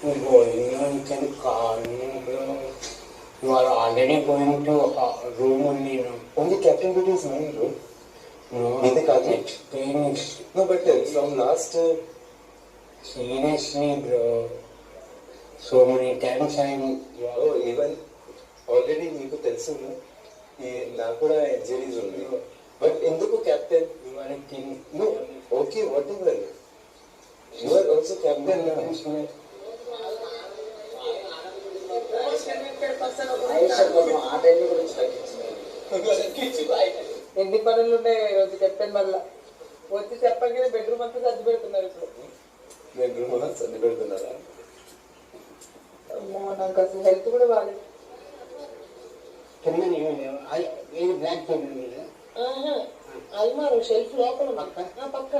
going can call you are already going to a room only, you know. Only Captain Beauty is mine, bro. No, Nidhi Kaki? explain it. No, but from last... Seriously, bro. So many times I'm... Oh, even already మీకు తెలుసు నాకు కూడా ఎడ్జరీస్ ఉంది but ఎందుకు captain no okay whatever you are also captain ఎన్ని పనులు ఉన్నాయి ఈరోజు కెప్టెన్ వల్ల వచ్చి చెప్పగానే బెడ్రూమ్ అంతా సర్ది పెడుతున్నారు ఇప్పుడు బెడ్రూమ్ సర్ది పెడుతున్నారా నాకు అసలు హెల్త్ కూడా బాగాలేదు ఏది బ్లాక్ పేపర్ మీద అల్మారు షెల్ఫ్ లోపల పక్క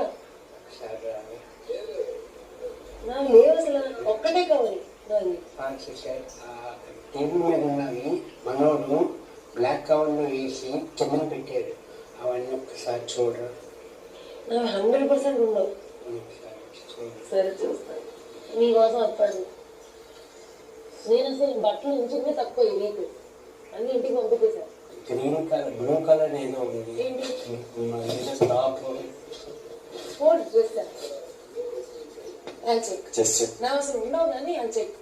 సరే నాకు లేవు అసలు ఒక్కటే కావాలి నాది టేబుల్ మీద ఉన్నవి మనోడు బ్లాక్ కవర్లో వేసి కింద పెట్టాడు అవన్నీ ఒక్కసారి చూడరు నాకు 100% ఉండవు సరే చూస్తాను మీకోసం వస్తాను నేను అసలు బట్టలు ఇంచుకునే తక్కువ ఈ వీక్ అన్ని ఇంటికి పంపించేశాను గ్రీన్ కలర్ బ్లూ కలర్ ఏదో ఉంది top sports dress check just నా అసలు ఉండవు కానీ అని చెక్